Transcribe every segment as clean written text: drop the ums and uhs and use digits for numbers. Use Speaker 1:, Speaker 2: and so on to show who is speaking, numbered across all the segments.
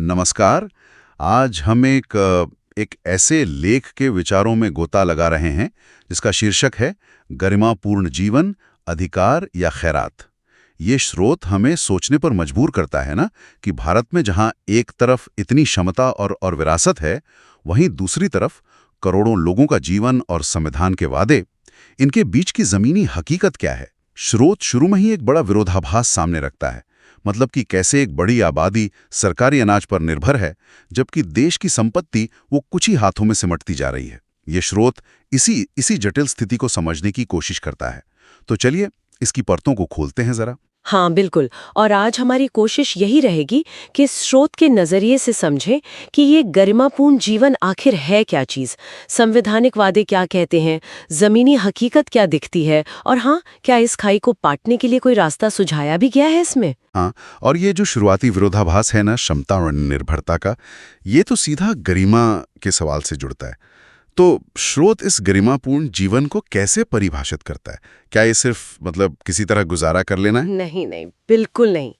Speaker 1: नमस्कार। आज हम एक ऐसे लेख के विचारों में गोता लगा रहे हैं जिसका शीर्षक है गरिमापूर्ण जीवन, अधिकार या खैरात। ये स्रोत हमें सोचने पर मजबूर करता है ना कि भारत में जहां एक तरफ इतनी क्षमता और विरासत है, वहीं दूसरी तरफ करोड़ों लोगों का जीवन और संविधान के वादे, इनके बीच की जमीनी हकीकत क्या है। स्रोत शुरू में ही एक बड़ा विरोधाभास सामने रखता है। मतलब कि कैसे एक बड़ी आबादी सरकारी अनाज पर निर्भर है, जबकि देश की संपत्ति वो कुछ ही हाथों में सिमटती जा रही है। ये स्रोत इसी जटिल स्थिति को समझने की कोशिश करता है। तो चलिए इसकी परतों को खोलते हैं जरा।
Speaker 2: हाँ बिल्कुल। और आज हमारी कोशिश यही रहेगी कि स्रोत के नजरिए से समझें कि ये गरिमापूर्ण जीवन आखिर है क्या चीज़, संवैधानिक वादे क्या कहते हैं, जमीनी हकीकत क्या दिखती है, और हाँ, क्या इस खाई को पाटने के लिए कोई रास्ता सुझाया भी गया है इसमें।
Speaker 1: हाँ, और ये जो शुरुआती विरोधाभास है ना, क्षमता और निर्भरता का, ये तो सीधा गरिमा के सवाल से जुड़ता है। तो स्रोत इस गरिमापूर्ण जीवन को कैसे परिभाषित करता है? क्या ये सिर्फ किसी तरह गुजारा कर लेना है?
Speaker 2: नहीं नहीं, बिल्कुल नहीं।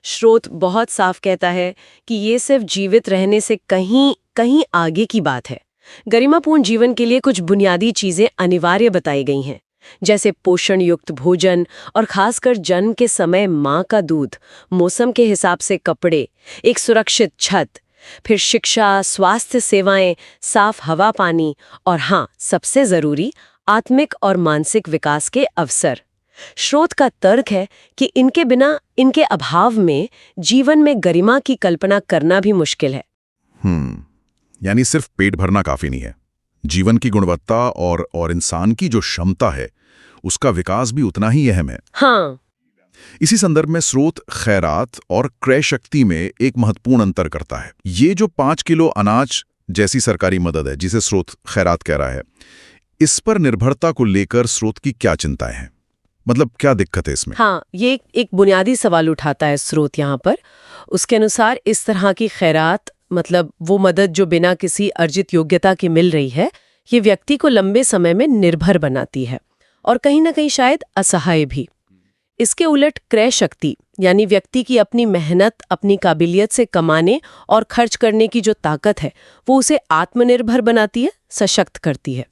Speaker 2: स्रोत बहुत साफ कहता है कि ये सिर्फ जीवित रहने से कहीं कहीं आगे की बात है। गरिमापूर्ण जीवन के लिए कुछ बुनियादी चीजें अनिवार्य बताई गई हैं, जैसे पोषण युक्त भोजन और खासकर जन्म के समय माँ का दूध, मौसम के हिसाब से कपड़े, एक सुरक्षित छत, फिर शिक्षा, स्वास्थ्य सेवाएं, साफ हवा पानी, और हाँ, सबसे जरूरी आत्मिक और मानसिक विकास के अवसर। स्रोत का तर्क है कि इनके बिना, इनके अभाव में जीवन में गरिमा की कल्पना करना भी मुश्किल है।
Speaker 3: यानी सिर्फ पेट भरना काफी नहीं है। जीवन की गुणवत्ता और इंसान की जो क्षमता है, उसका विकास भी उतना ही अहम है।
Speaker 2: हाँ।
Speaker 3: इसी संदर्भ में स्रोत खैरात और क्रय शक्ति में एक महत्वपूर्ण अंतर करता है। ये जो 5 किलो अनाज जैसी सरकारी मदद है, जिसे स्रोत खैरात कह रहा है, इस पर निर्भरता को लेकर स्रोत की क्या चिंताएं हैं? क्या दिक्कत है इसमें?
Speaker 2: हाँ, ये एक बुनियादी सवाल उठाता है स्रोत यहाँ पर। उसके अनुसार इस तरह की खैरात, वो मदद जो बिना किसी अर्जित योग्यता के मिल रही है, ये व्यक्ति को लंबे समय में निर्भर बनाती है और कहीं ना कहीं शायद असहाय भी। इसके उलट क्रय शक्ति, यानी व्यक्ति की अपनी मेहनत, अपनी काबिलियत से कमाने और खर्च करने की जो ताकत है, वो उसे आत्मनिर्भर बनाती है, सशक्त करती है।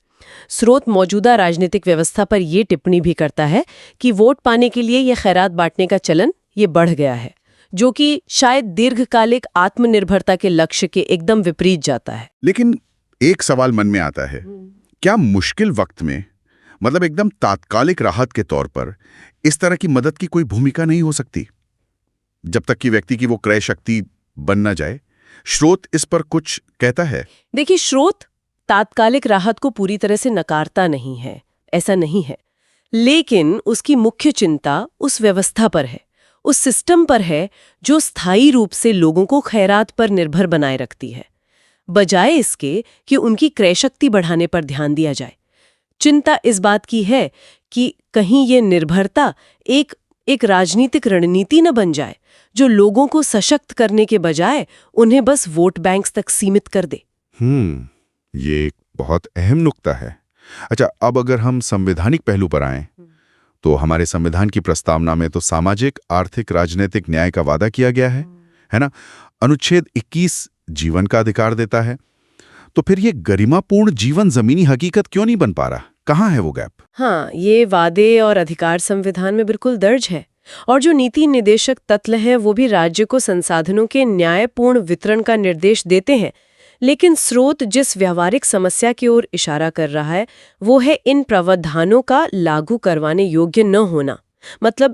Speaker 2: स्रोत मौजूदा राजनीतिक व्यवस्था पर यह टिप्पणी भी करता है कि वोट पाने के लिए यह खैरात बांटने का चलन ये बढ़ गया है, जो कि शायद दीर्घकालिक आत्मनिर्भरता के लक्ष्य के एकदम विपरीत जाता है।
Speaker 3: लेकिन एक सवाल मन में आता है, क्या मुश्किल वक्त में, एकदम तात्कालिक राहत के तौर पर, इस तरह की मदद की कोई भूमिका नहीं हो सकती, जब तक कि व्यक्ति की वो क्रय शक्ति बन न जाए? स्रोत इस पर कुछ कहता है?
Speaker 2: देखिए, स्रोत तात्कालिक राहत को पूरी तरह से नकारता नहीं है, ऐसा नहीं है, लेकिन उसकी मुख्य चिंता उस व्यवस्था पर है, उस सिस्टम पर है जो स्थायी रूप से लोगों को खैरात पर निर्भर बनाए रखती है, बजाय इसके कि उनकी क्रय शक्ति बढ़ाने पर ध्यान दिया जाए। चिंता इस बात की है कि कहीं ये निर्भरता एक राजनीतिक रणनीति न बन जाए जो लोगों को सशक्त करने के बजाय उन्हें बस वोट बैंक्स तक सीमित कर दे।
Speaker 3: ये एक बहुत अहम नुक्ता है। अच्छा, अब अगर हम संवैधानिक पहलू पर आएं, तो हमारे संविधान की प्रस्तावना में तो सामाजिक, आर्थिक, राजनीतिक न्याय का वादा किया गया है ना? अनुच्छेद 21 जीवन का अधिकार देता है। तो फिर ये गरिमापूर्ण जीवन जमीनी हकीकत क्यों नहीं बन पा रहा? कहाँ है वो गैप?
Speaker 2: हाँ, ये वादे और अधिकार संविधान में बिल्कुल दर्ज है, और जो नीति निर्देशक तत्व हैं वो भी राज्य को संसाधनों के न्यायपूर्ण वितरण का निर्देश देते हैं। लेकिन स्रोत जिस व्यावहारिक समस्या की ओर इशारा कर रहा है, वो है इन प्रावधानों का लागू करवाने योग्य न होना,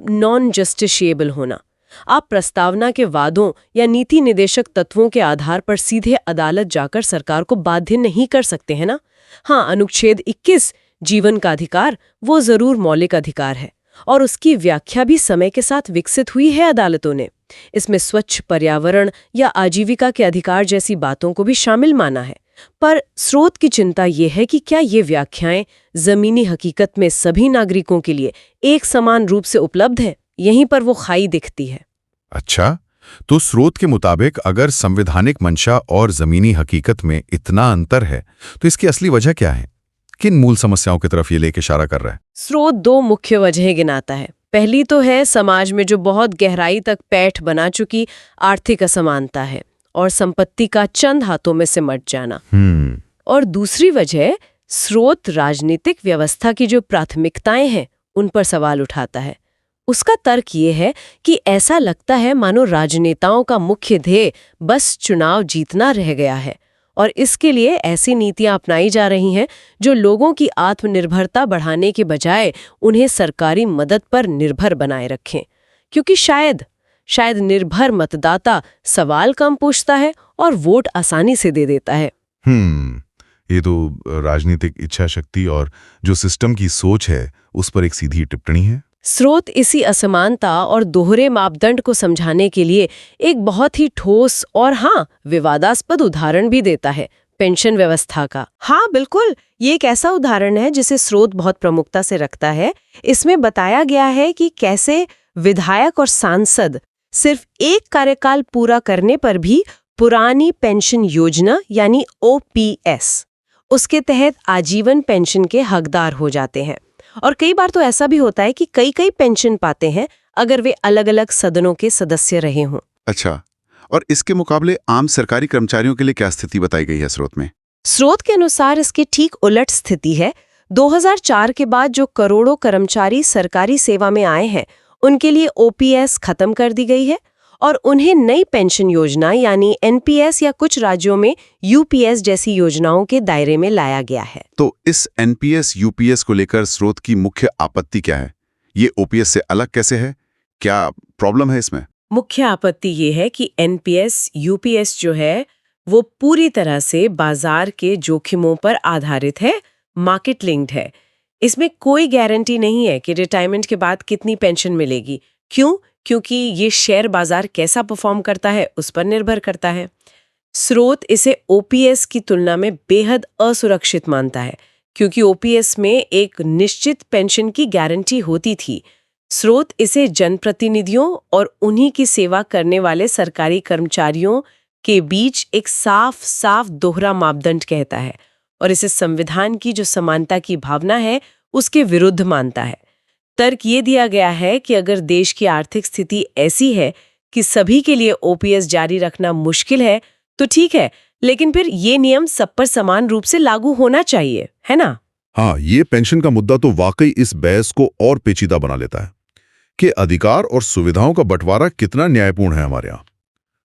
Speaker 2: नॉन जस्टिशिएबल होना। आप प्रस्तावना के वादों या नीति निर्देशक तत्वों के आधार पर सीधे अदालत जाकर सरकार को बाध्य नहीं कर सकते हैं ना? हाँ, अनुच्छेद 21 जीवन का अधिकार वो जरूर मौलिक अधिकार है, और उसकी व्याख्या भी समय के साथ विकसित हुई है अदालतों ने। इसमें स्वच्छ पर्यावरण या आजीविका के अधिकार जैसी बातों को भी शामिल माना है। पर स्रोत की चिंता ये है कि क्या ये व्याख्याएं जमीनी हकीकत में सभी नागरिकों के लिए एक समान रूप से उपलब्ध है? यहीं पर वो खाई दिखती है।
Speaker 3: अच्छा, तो स्रोत के मुताबिक अगर संवैधानिक मंशा और जमीनी हकीकत में इतना अंतर है, तो इसकी असली वजह क्या है? किन मूल समस्याओं की तरफ ये लेके इशारा कर रहा है?
Speaker 2: स्रोत 2 मुख्य वजहें गिनाता है। पहली तो है समाज में जो बहुत गहराई तक पैठ बना चुकी आर्थिक असमानता है, और संपत्ति का चंद हाथों में सिमट जाना।
Speaker 3: हम्म।
Speaker 2: और दूसरी वजह, स्रोत राजनीतिक व्यवस्था की जो प्राथमिकताएं हैं उन पर सवाल उठाता है। उसका तर्क ये है कि ऐसा लगता है मानो राजनेताओं का मुख्य ध्येय बस चुनाव जीतना रह गया है और इसके लिए ऐसी नीतियां अपनाई जा रही हैं जो लोगों की आत्मनिर्भरता बढ़ाने के बजाय उन्हें सरकारी मदद पर निर्भर बनाए रखें। क्योंकि शायद निर्भर मतदाता सवाल कम पूछता है और वोट आसानी से दे देता है।
Speaker 3: ये तो राजनीतिक इच्छा शक्ति और जो सिस्टम की सोच है उस पर एक सीधी टिप्पणी है।
Speaker 2: स्रोत इसी असमानता और दोहरे मापदंड को समझाने के लिए एक बहुत ही ठोस और विवादास्पद उदाहरण भी देता है, पेंशन व्यवस्था का। बिल्कुल, ये एक ऐसा उदाहरण है जिसे स्रोत बहुत प्रमुखता से रखता है। इसमें बताया गया है कि कैसे विधायक और सांसद सिर्फ एक कार्यकाल पूरा करने पर भी पुरानी पेंशन योजना यानी OPS उसके तहत आजीवन पेंशन के हकदार हो जाते हैं। और कई बार तो ऐसा भी होता है कि कई पेंशन पाते हैं अगर वे अलग अलग सदनों के सदस्य रहे हों।
Speaker 1: अच्छा, और इसके मुकाबले आम सरकारी कर्मचारियों के लिए क्या स्थिति बताई गई है स्रोत में?
Speaker 2: स्रोत के अनुसार इसकी ठीक उलट स्थिति है। 2004 के बाद जो करोड़ों कर्मचारी सरकारी सेवा में आए हैं उनके लिए OPS खत्म कर दी गई है और उन्हें नई पेंशन योजना यानी NPS या कुछ राज्यों में UPS जैसी योजनाओं के दायरे में लाया गया है।
Speaker 1: तो इस NPS UPS को लेकर स्रोत की मुख्य आपत्ति क्या है? ये OPS से अलग कैसे है? क्या प्रॉब्लम है इसमें?
Speaker 2: मुख्य आपत्ति ये है कि NPS UPS जो है वो पूरी तरह से बाजार के जोखिमों पर आधारित है, मार्केट लिंक्ड है। इसमें कोई गारंटी नहीं है कि रिटायरमेंट के बाद कितनी पेंशन मिलेगी। क्यों? क्योंकि ये शेयर बाजार कैसा परफॉर्म करता है उस पर निर्भर करता है। स्रोत इसे OPS की तुलना में बेहद असुरक्षित मानता है क्योंकि OPS में एक निश्चित पेंशन की गारंटी होती थी। स्रोत इसे जनप्रतिनिधियों और उन्हीं की सेवा करने वाले सरकारी कर्मचारियों के बीच एक साफ दोहरा मापदंड कहता है और इसे संविधान की जो समानता की भावना है उसके विरुद्ध मानता है। तर्क ये दिया गया है कि अगर देश की आर्थिक स्थिति ऐसी है कि सभी के लिए OPS जारी रखना मुश्किल है तो ठीक है, लेकिन फिर ये नियम सब पर समान रूप से लागू होना चाहिए, है ना?
Speaker 3: ये पेंशन का मुद्दा तो वाकई इस बहस को और पेचीदा बना लेता है कि अधिकार और सुविधाओं का बंटवारा कितना न्यायपूर्ण है हमारे यहाँ।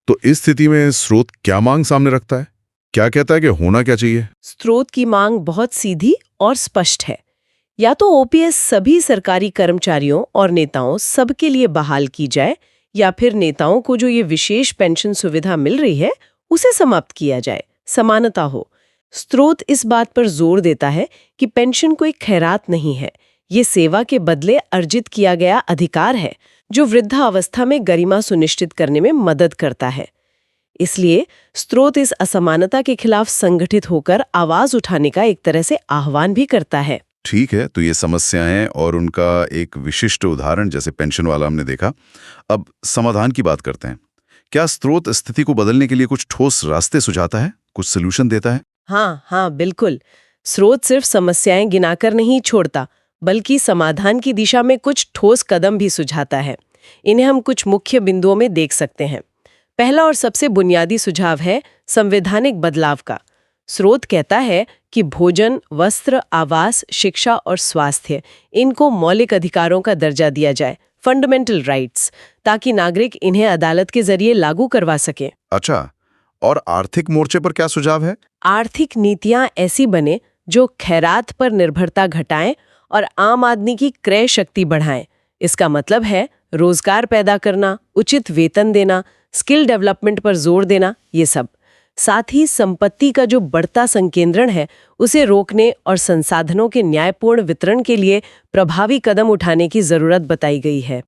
Speaker 3: तो इस स्थिति में स्रोत क्या मांग सामने रखता है? क्या कहता है कि होना क्या चाहिए?
Speaker 2: स्रोत की मांग बहुत सीधी और स्पष्ट है। या तो OPS सभी सरकारी कर्मचारियों और नेताओं सबके लिए बहाल की जाए या फिर नेताओं को जो ये विशेष पेंशन सुविधा मिल रही है उसे समाप्त किया जाए, समानता हो। स्रोत इस बात पर जोर देता है कि पेंशन कोई खैरात नहीं है, ये सेवा के बदले अर्जित किया गया अधिकार है जो वृद्धावस्था में गरिमा सुनिश्चित करने में मदद करता है। इसलिए स्रोत इस असमानता के खिलाफ संगठित होकर आवाज उठाने का एक तरह से आह्वान भी करता है।
Speaker 1: ठीक है, तो ये समस्याएं और उनका एक विशिष्ट उदाहरण जैसे पेंशन वाला हमने देखा। अब समाधान की बात करते हैं। क्या स्रोत स्थिति को बदलने के लिए कुछ ठोस रास्ते सुझाता है, कुछ सलूशन देता है?
Speaker 2: हाँ, बिल्कुल। स्रोत सिर्फ समस्याएं गिनाकर नहीं छोड़ता, बल्कि समाधान की दिशा में कुछ ठोस कदम भी सुझाता है। इन्हें हम कुछ मुख्य बिंदुओं में देख सकते हैं। पहला और सबसे बुनियादी सुझाव है संवैधानिक बदलाव का। स्रोत कहता है कि भोजन, वस्त्र, आवास, शिक्षा और स्वास्थ्य इनको मौलिक अधिकारों का दर्जा दिया जाए, फंडामेंटल राइट्स, ताकि नागरिक इन्हें अदालत के जरिए लागू करवा सके।
Speaker 1: अच्छा, और आर्थिक मोर्चे पर क्या सुझाव है?
Speaker 2: आर्थिक नीतियां ऐसी बने जो खैरात पर निर्भरता घटाएं और आम आदमी की क्रय शक्ति बढ़ाएं। इसका मतलब है रोजगार पैदा करना, उचित वेतन देना, स्किल डेवलपमेंट पर जोर देना, ये सब। साथ ही संपत्ति का जो बढ़ता संकेंद्रण है उसे रोकने और संसाधनों के न्यायपूर्ण वितरण के लिए प्रभावी कदम उठाने की जरूरत बताई गई है।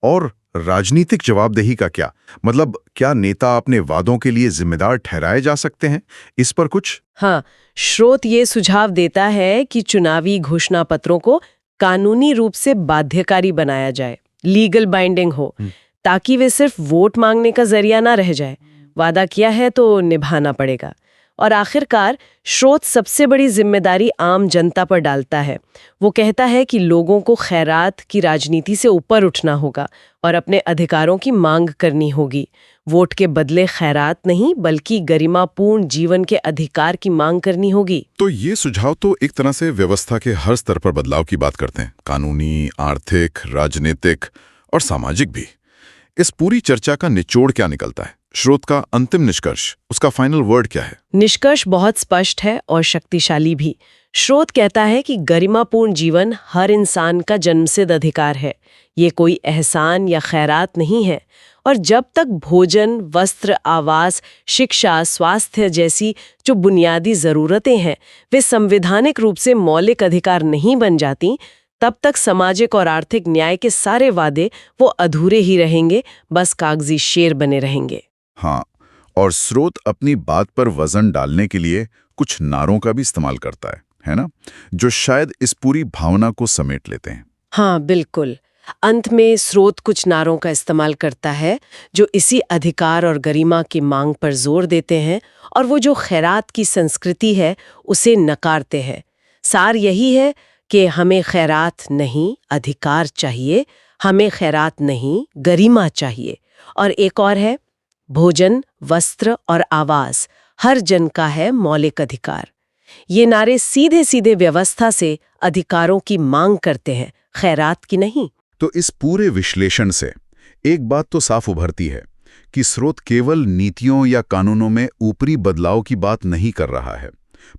Speaker 3: और राजनीतिक जवाबदेही का क्या मतलब? क्या नेता अपने वादों के लिए जिम्मेदार ठहराए जा सकते हैं? इस पर कुछ?
Speaker 2: स्रोत ये सुझाव देता है कि चुनावी घोषणा पत्रों को कानूनी रूप से बाध्यकारी बनाया जाए, लीगल बाइंडिंग हो, ताकि वे सिर्फ वोट मांगने का जरिया ना रह जाए। वादा किया है तो निभाना पड़ेगा। और आखिरकार स्रोत सबसे बड़ी जिम्मेदारी आम जनता पर डालता है। वो कहता है कि लोगों को खैरात की राजनीति से ऊपर उठना होगा और अपने अधिकारों की मांग करनी होगी। वोट के बदले खैरात नहीं बल्कि गरिमापूर्ण जीवन के अधिकार की मांग करनी होगी।
Speaker 3: तो ये सुझाव तो एक तरह से व्यवस्था के हर स्तर पर बदलाव की बात करते हैं, कानूनी, आर्थिक, राजनीतिक और सामाजिक भी। इस पूरी चर्चा का निचोड़ क्या निकलता है? स्रोत का अंतिम निष्कर्ष, उसका फाइनल वर्ड क्या है?
Speaker 2: निष्कर्ष बहुत स्पष्ट है और शक्तिशाली भी। स्रोत कहता है कि गरिमापूर्ण जीवन हर इंसान का जन्मसिद्ध अधिकार है। ये कोई एहसान या खैरात नहीं है। और जब तक भोजन, वस्त्र, आवास, शिक्षा, स्वास्थ्य जैसी जो बुनियादी ज़रूरतें हैं वे संवैधानिक रूप से मौलिक अधिकार नहीं बन जाती, तब तक सामाजिक और आर्थिक न्याय के सारे वादे वो अधूरे ही रहेंगे, बस कागजी शेर बने रहेंगे।
Speaker 3: हाँ, और स्रोत अपनी बात पर वजन डालने के लिए कुछ नारों का भी इस्तेमाल करता है ना, जो शायद इस पूरी भावना को समेट लेते हैं।
Speaker 2: हाँ, बिल्कुल। अंत में स्रोत कुछ नारों का इस्तेमाल करता है जो इसी अधिकार और गरिमा की मांग पर जोर देते हैं और वो जो खैरात की संस्कृति है उसे नकारते हैं। सार यही है कि हमें खैरात नहीं अधिकार चाहिए, हमें खैरात नहीं गरिमा चाहिए। और एक और है, भोजन, वस्त्र और आवास हर जन का है मौलिक अधिकार। ये नारे सीधे सीधे व्यवस्था से अधिकारों की मांग करते हैं, खैरात की नहीं।
Speaker 3: तो इस पूरे विश्लेषण से एक बात तो साफ उभरती है कि स्रोत केवल नीतियों या कानूनों में ऊपरी बदलाव की बात नहीं कर रहा है,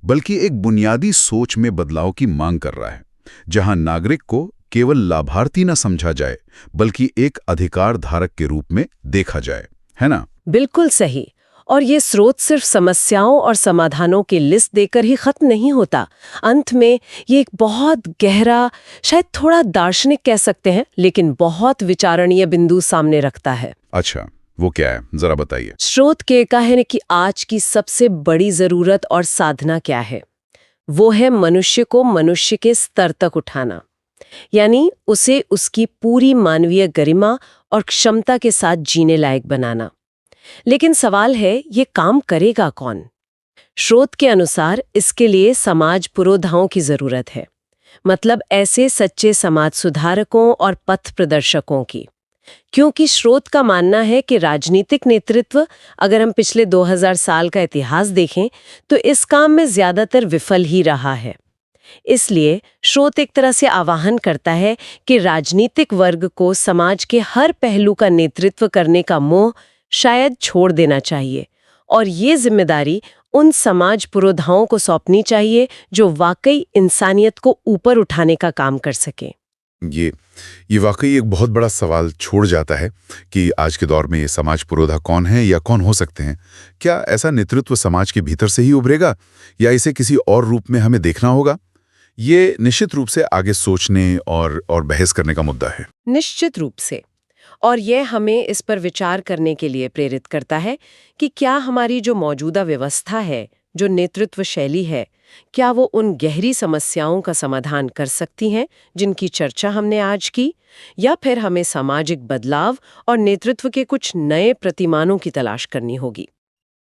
Speaker 3: बल्कि एक बुनियादी सोच में बदलाव की मांग कर रहा है, जहां नागरिक को केवल लाभार्थी न समझा जाए बल्कि एक अधिकार धारक के रूप में देखा जाए, है ना?
Speaker 2: बिल्कुल सही। और ये स्रोत सिर्फ समस्याओं और समाधानों की लिस्ट देकर ही खत्म नहीं होता। अंत में ये एक बहुत गहरा, शायद थोड़ा दार्शनिक कह सकते हैं, लेकिन बहुत विचारणीय बिंदु सामने रखता है।
Speaker 3: अच्छा, वो क्या है, जरा बताइए।
Speaker 2: स्रोत कहता है कि आज की सबसे बड़ी जरूरत और साधना क्या है? वो है मनुष्य को मनुष्य के स्तर तक उठाना, यानी उसे उसकी पूरी मानवीय गरिमा और क्षमता के साथ जीने लायक बनाना। लेकिन सवाल है, ये काम करेगा कौन? स्रोत के अनुसार इसके लिए समाज पुरोधाओं की जरूरत है, मतलब ऐसे सच्चे समाज सुधारकों और पथ प्रदर्शकों की। क्योंकि स्रोत का मानना है कि राजनीतिक नेतृत्व, अगर हम पिछले 2000 साल का इतिहास देखें, तो इस काम में ज्यादातर विफल ही रहा है। इसलिए स्रोत एक तरह से आह्वान करता है कि राजनीतिक वर्ग को समाज के हर पहलू का नेतृत्व करने का मोह शायद छोड़ देना चाहिए और ये जिम्मेदारी उन समाज पुरोधाओं को सौंपनी चाहिए जो वाकई इंसानियत को ऊपर उठाने का काम कर सके।
Speaker 3: ये वाकई एक बहुत बड़ा सवाल छोड़ जाता है कि आज के दौर में ये समाज पुरोधा कौन है या कौन हो सकते हैं। क्या ऐसा नेतृत्व समाज के भीतर से ही उभरेगा या इसे किसी और रूप में हमें देखना होगा? ये निश्चित रूप से आगे सोचने और बहस करने का मुद्दा है।
Speaker 2: निश्चित रूप से। और यह हमें इस पर विचार करने के लिए प्रेरित करता है कि क्या हमारी जो मौजूदा व्यवस्था है, जो नेतृत्व शैली है, क्या वो उन गहरी समस्याओं का समाधान कर सकती हैं जिनकी चर्चा हमने आज की, या फिर हमें सामाजिक बदलाव और नेतृत्व के कुछ नए प्रतिमानों की तलाश करनी होगी।